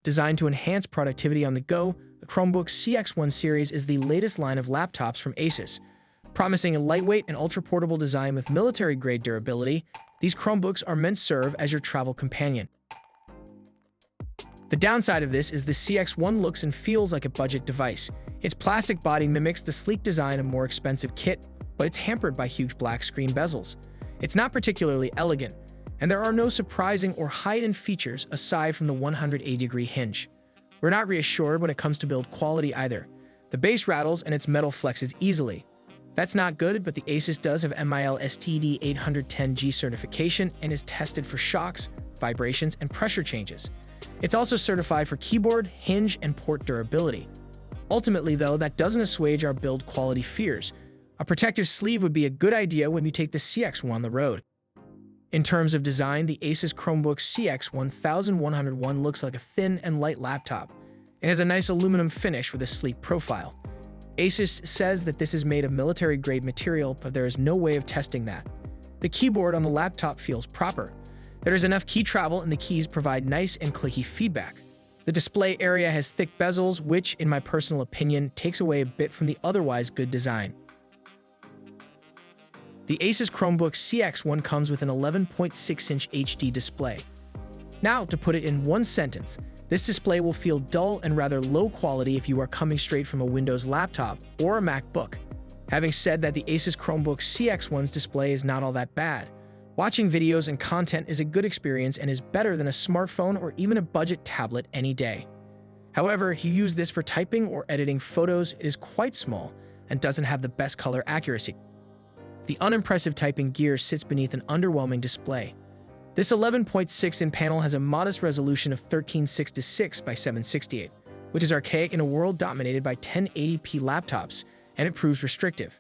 Designed to enhance productivity on the go, the Chromebook CX1 series is the latest line of laptops from Asus. Promising a lightweight and ultra-portable design with military-grade durability, these Chromebooks are meant to serve as your travel companion. The downside of this is the CX1 looks and feels like a budget device. Its plastic body mimics the sleek design of more expensive kit, but it's hampered by huge black screen bezels. It's not particularly elegant, and there are no surprising or high-end features aside from the 180-degree hinge. We're not reassured when it comes to build quality either. The base rattles and its metal flexes easily. That's not good, but the Asus does have MIL STD 810G certification and is tested for shocks, vibrations, and pressure changes. It's also certified for keyboard, hinge, and port durability. Ultimately, though, that doesn't assuage our build quality fears. A protective sleeve would be a good idea when you take the CX1 on the road. In terms of design, the Asus Chromebook CX1101 looks like a thin and light laptop. It has a nice aluminum finish with a sleek profile. Asus says that this is made of military-grade material, but there is no way of testing that. The keyboard on the laptop feels proper. There is enough key travel and the keys provide nice and clicky feedback. The display area has thick bezels, which, in my personal opinion, takes away a bit from the otherwise good design. The Asus Chromebook CX1 comes with an 11.6-inch HD display. Now, to put it in one sentence, this display will feel dull and rather low quality if you are coming straight from a Windows laptop or a MacBook. Having said that, the Asus Chromebook CX1's display is not all that bad. Watching videos and content is a good experience and is better than a smartphone or even a budget tablet any day. However, if you use this for typing or editing photos, it is quite small and doesn't have the best color accuracy. The unimpressive typing gear sits beneath an underwhelming display. This 11.6-inch panel has a modest resolution of 1366 by 768, which is archaic in a world dominated by 1080p laptops, and it proves restrictive.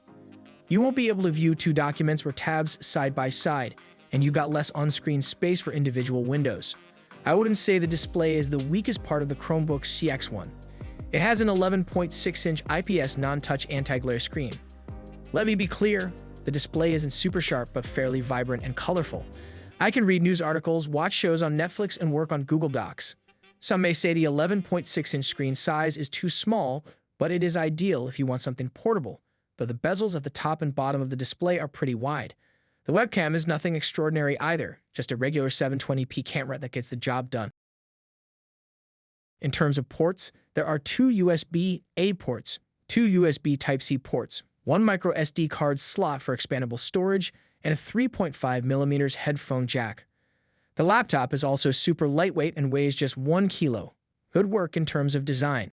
You won't be able to view two documents or tabs side by side, and you got less on-screen space for individual windows. I wouldn't say the display is the weakest part of the Chromebook CX1. It has an 11.6-inch IPS non-touch anti-glare screen. Let me be clear, the display isn't super sharp but fairly vibrant and colorful. I can read news articles, watch shows on Netflix, and work on Google Docs. Some may say the 11.6-inch screen size is too small, but it is ideal if you want something portable, though the bezels at the top and bottom of the display are pretty wide. The webcam is nothing extraordinary either, just a regular 720p camera that gets the job done. In terms of ports, there are two USB-A ports, two USB Type-C ports, one micro SD card slot for expandable storage, and a 3.5mm headphone jack. The laptop is also super lightweight and weighs just 1 kilo. Good work in terms of design.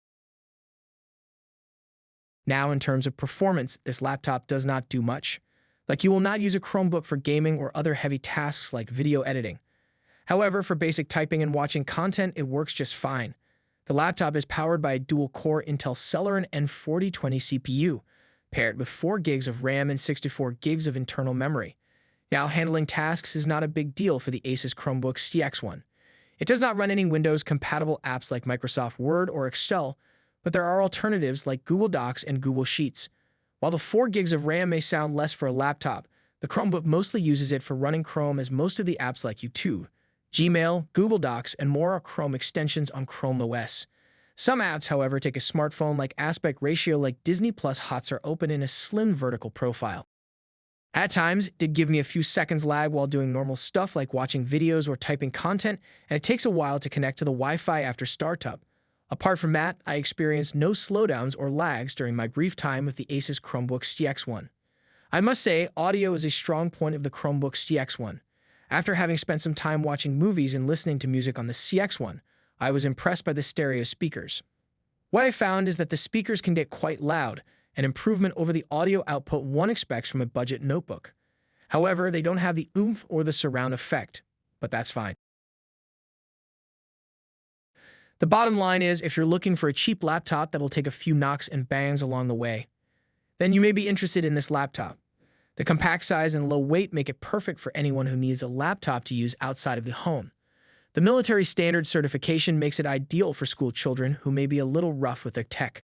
Now, in terms of performance, this laptop does not do much. Like, you will not use a Chromebook for gaming or other heavy tasks like video editing. However, for basic typing and watching content, it works just fine. The laptop is powered by a dual-core Intel Celeron N4020 CPU, paired with 4 gigs of RAM and 64 gigs of internal memory. Now, handling tasks is not a big deal for the Asus Chromebook CX1. It does not run any Windows-compatible apps like Microsoft Word or Excel, but there are alternatives like Google Docs and Google Sheets. While the 4 gigs of RAM may sound less for a laptop, the Chromebook mostly uses it for running Chrome, as most of the apps like YouTube, Gmail, Google Docs, and more are Chrome extensions on Chrome OS. Some apps, however, take a smartphone-like aspect ratio, like Disney Plus Hots are open in a slim vertical profile. At times, it did give me a few seconds lag while doing normal stuff like watching videos or typing content, and it takes a while to connect to the Wi-Fi after startup. Apart from that, I experienced no slowdowns or lags during my brief time with the Asus Chromebook CX1. I must say, audio is a strong point of the Chromebook CX1. After having spent some time watching movies and listening to music on the CX1, I was impressed by the stereo speakers. What I found is that the speakers can get quite loud, an improvement over the audio output one expects from a budget notebook. However, they don't have the oomph or the surround effect, but that's fine. The bottom line is, if you're looking for a cheap laptop that will take a few knocks and bangs along the way, then you may be interested in this laptop. The compact size and low weight make it perfect for anyone who needs a laptop to use outside of the home. The military standard certification makes it ideal for school children who may be a little rough with their tech.